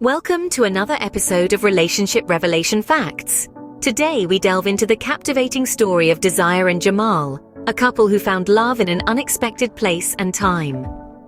Welcome to another episode of Relationship Revelation Facts. Today we delve into the captivating story of Desire and Jamal, a couple who found love in an unexpected place and time.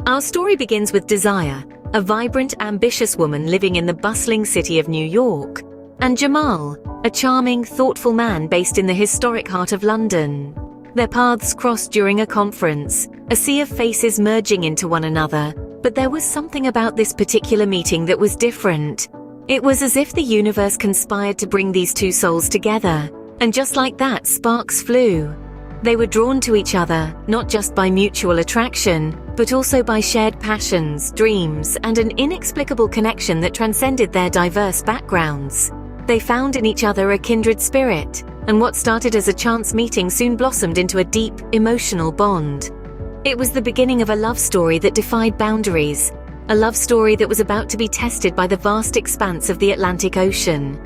Our story begins with Desire, a vibrant, ambitious woman living in the bustling city of New York, and Jamal, a charming, thoughtful man based in the historic heart of London. Their paths crossed during a conference, a sea of faces merging into one another. But there was something about this particular meeting that was different. It was as if the universe conspired to bring these two souls together, and just like that, sparks flew. They were drawn to each other, not just by mutual attraction, but also by shared passions, dreams, and an inexplicable connection that transcended their diverse backgrounds. They found in each other a kindred spirit, and what started as a chance meeting soon blossomed into a deep, emotional bond. It was the beginning of a love story that defied boundaries, a love story that was about to be tested by the vast expanse of the Atlantic Ocean.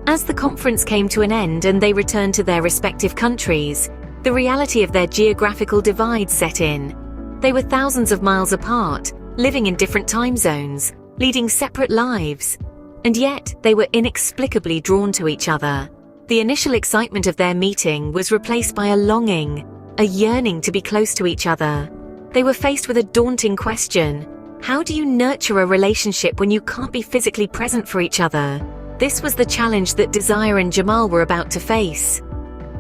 As the conference came to an end and they returned to their respective countries, the reality of their geographical divide set in. They were thousands of miles apart, living in different time zones, leading separate lives, and yet they were inexplicably drawn to each other. The initial excitement of their meeting was replaced by a longing, a yearning to be close to each other. They were faced with a daunting question. How do you nurture a relationship when you can't be physically present for each other? This was the challenge that Desire and Jamal were about to face.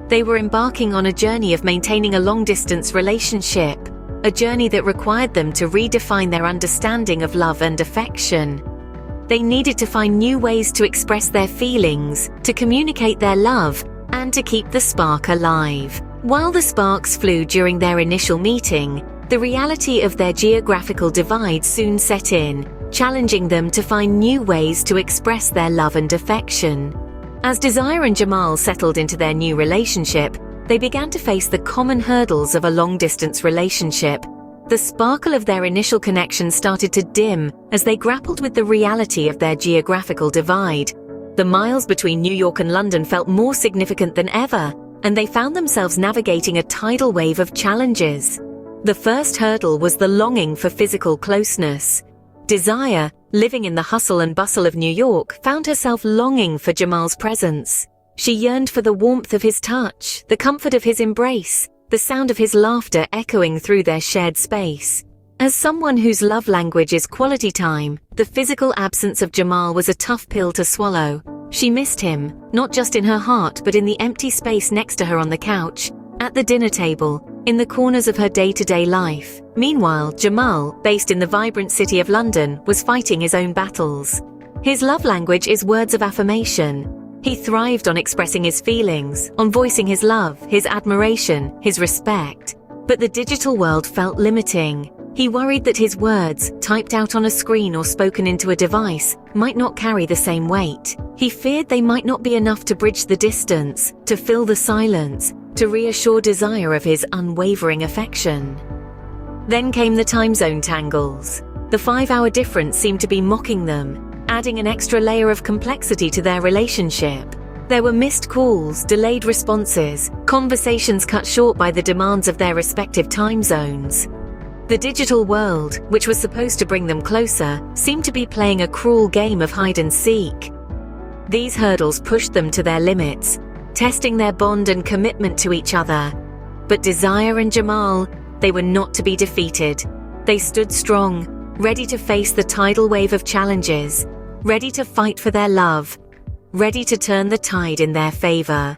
They were embarking on a journey of maintaining a long-distance relationship, a journey that required them to redefine their understanding of love and affection. They needed to find new ways to express their feelings, to communicate their love, and to keep the spark alive. While the sparks flew during their initial meeting, the reality of their geographical divide soon set in, challenging them to find new ways to express their love and affection. As Desire and Jamal settled into their new relationship, they began to face the common hurdles of a long-distance relationship. The sparkle of their initial connection started to dim as they grappled with the reality of their geographical divide. The miles between New York and London felt more significant than ever, and they found themselves navigating a tidal wave of challenges. The first hurdle was the longing for physical closeness. Desire, living in the hustle and bustle of New York, found herself longing for Jamal's presence. She yearned for the warmth of his touch, the comfort of his embrace, the sound of his laughter echoing through their shared space. As someone whose love language is quality time, the physical absence of Jamal was a tough pill to swallow. She missed him, not just in her heart but in the empty space next to her on the couch, at the dinner table, in the corners of her day-to-day life. Meanwhile, Jamal, based in the vibrant city of London, was fighting his own battles. His love language is words of affirmation. He thrived on expressing his feelings, on voicing his love, his admiration, his respect. But the digital world felt limiting. He worried that his words, typed out on a screen or spoken into a device, might not carry the same weight. He feared they might not be enough to bridge the distance, to fill the silence, to reassure Desire of his unwavering affection. Then came the time zone tangles. The 5-hour difference seemed to be mocking them, adding an extra layer of complexity to their relationship. There were missed calls, delayed responses, conversations cut short by the demands of their respective time zones. The digital world, which was supposed to bring them closer, seemed to be playing a cruel game of hide and seek. These hurdles pushed them to their limits, testing their bond and commitment to each other. But Desire and Jamal, they were not to be defeated. They stood strong, ready to face the tidal wave of challenges, ready to fight for their love, ready to turn the tide in their favor.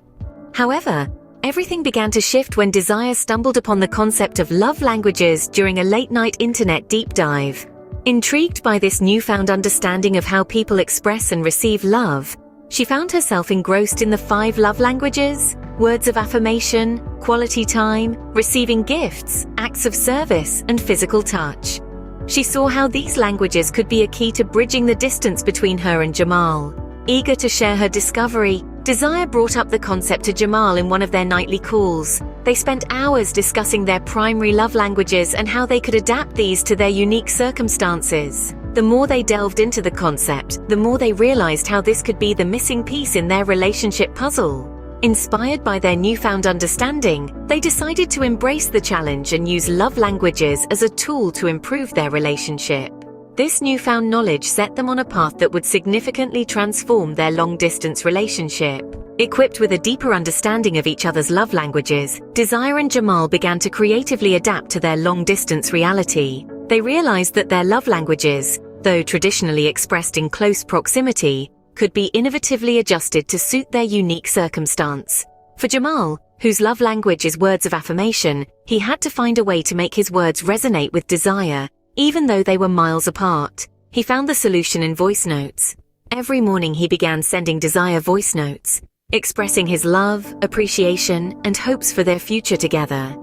However, everything began to shift when Desire stumbled upon the concept of love languages during a late-night internet deep dive. Intrigued by this newfound understanding of how people express and receive love, she found herself engrossed in the 5 love languages: words of affirmation, quality time, receiving gifts, acts of service, and physical touch. She saw how these languages could be a key to bridging the distance between her and Jamal. Eager to share her discovery, Desire brought up the concept to Jamal in one of their nightly calls. They spent hours discussing their primary love languages and how they could adapt these to their unique circumstances. The more they delved into the concept, the more they realized how this could be the missing piece in their relationship puzzle. Inspired by their newfound understanding, they decided to embrace the challenge and use love languages as a tool to improve their relationship. This newfound knowledge set them on a path that would significantly transform their long-distance relationship. Equipped with a deeper understanding of each other's love languages, Desire and Jamal began to creatively adapt to their long-distance reality. They realized that their love languages, though traditionally expressed in close proximity, could be innovatively adjusted to suit their unique circumstance. For Jamal, whose love language is words of affirmation, he had to find a way to make his words resonate with Desire, even though they were miles apart. He found the solution in voice notes. Every morning he began sending Desire voice notes, expressing his love, appreciation, and hopes for their future together.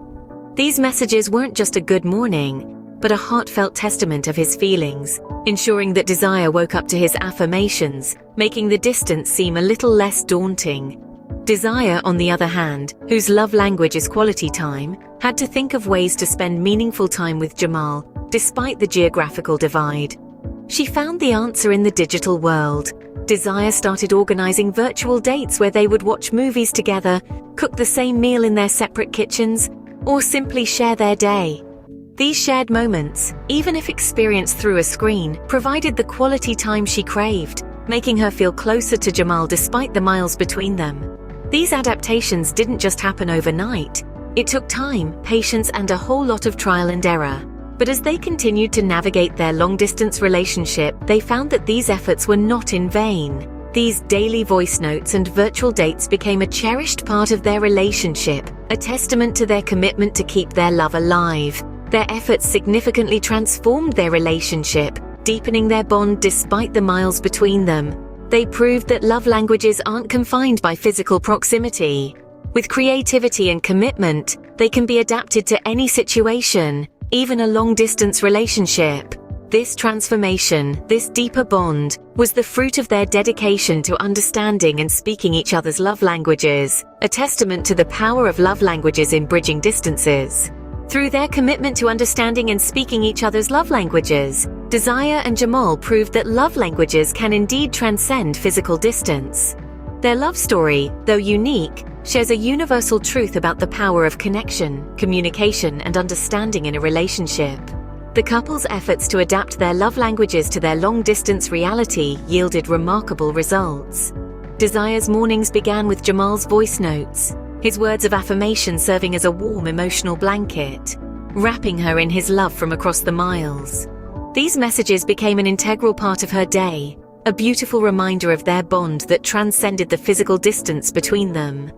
These messages weren't just a good morning, but a heartfelt testament of his feelings, ensuring that Desire woke up to his affirmations, making the distance seem a little less daunting. Desire, on the other hand, whose love language is quality time, had to think of ways to spend meaningful time with Jamal, despite the geographical divide. She found the answer in the digital world. Desire started organizing virtual dates where they would watch movies together, cook the same meal in their separate kitchens, or simply share their day. These shared moments, even if experienced through a screen, provided the quality time she craved, making her feel closer to Jamal despite the miles between them. These adaptations didn't just happen overnight. It took time, patience, and a whole lot of trial and error. But as they continued to navigate their long-distance relationship, they found that these efforts were not in vain. These daily voice notes and virtual dates became a cherished part of their relationship, a testament to their commitment to keep their love alive. Their efforts significantly transformed their relationship, deepening their bond despite the miles between them. They proved that love languages aren't confined by physical proximity. With creativity and commitment, they can be adapted to any situation, even a long-distance relationship. This transformation, this deeper bond, was the fruit of their dedication to understanding and speaking each other's love languages, a testament to the power of love languages in bridging distances. Through their commitment to understanding and speaking each other's love languages, Desire and Jamal proved that love languages can indeed transcend physical distance. Their love story, though unique, shares a universal truth about the power of connection, communication, and understanding in a relationship. The couple's efforts to adapt their love languages to their long-distance reality yielded remarkable results. Desire's mornings began with Jamal's voice notes, his words of affirmation serving as a warm emotional blanket, wrapping her in his love from across the miles. These messages became an integral part of her day, a beautiful reminder of their bond that transcended the physical distance between them.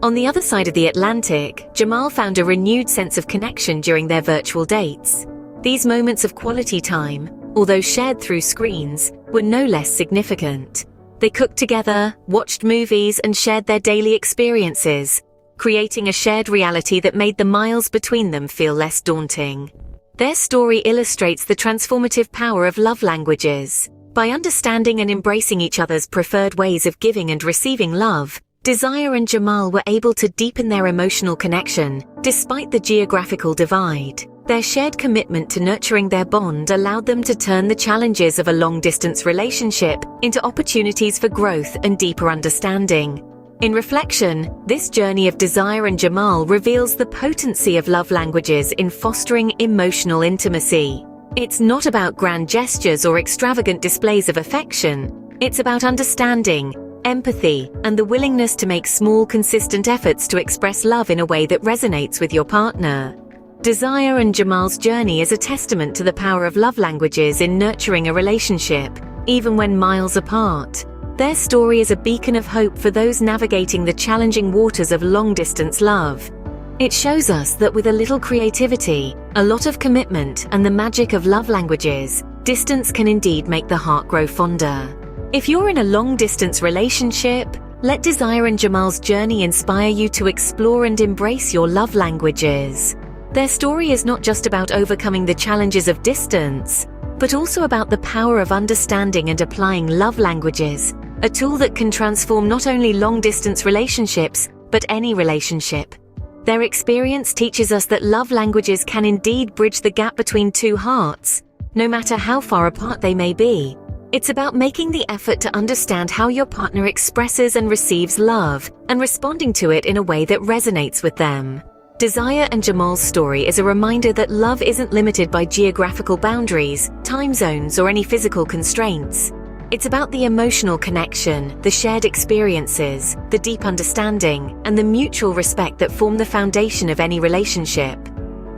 On the other side of the Atlantic, Jamal found a renewed sense of connection during their virtual dates. These moments of quality time, although shared through screens, were no less significant. They cooked together, watched movies, and shared their daily experiences, creating a shared reality that made the miles between them feel less daunting. Their story illustrates the transformative power of love languages. By understanding and embracing each other's preferred ways of giving and receiving love, Desire and Jamal were able to deepen their emotional connection, despite the geographical divide. Their shared commitment to nurturing their bond allowed them to turn the challenges of a long-distance relationship into opportunities for growth and deeper understanding. In reflection, this journey of Desire and Jamal reveals the potency of love languages in fostering emotional intimacy. It's not about grand gestures or extravagant displays of affection. It's about understanding, empathy, and the willingness to make small, consistent efforts to express love in a way that resonates with your partner. Desire and Jamal's journey is a testament to the power of love languages in nurturing a relationship, even when miles apart. Their story is a beacon of hope for those navigating the challenging waters of long-distance love. It shows us that with a little creativity, a lot of commitment, and the magic of love languages, distance can indeed make the heart grow fonder. If you're in a long-distance relationship, let Desire and Jamal's journey inspire you to explore and embrace your love languages. Their story is not just about overcoming the challenges of distance, but also about the power of understanding and applying love languages, a tool that can transform not only long-distance relationships, but any relationship. Their experience teaches us that love languages can indeed bridge the gap between two hearts, no matter how far apart they may be. It's about making the effort to understand how your partner expresses and receives love, and responding to it in a way that resonates with them. Desire and Jamal's story is a reminder that love isn't limited by geographical boundaries, time zones, or any physical constraints. It's about the emotional connection, the shared experiences, the deep understanding, and the mutual respect that form the foundation of any relationship.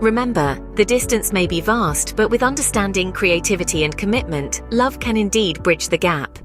Remember, the distance may be vast, but with understanding, creativity, and commitment, love can indeed bridge the gap.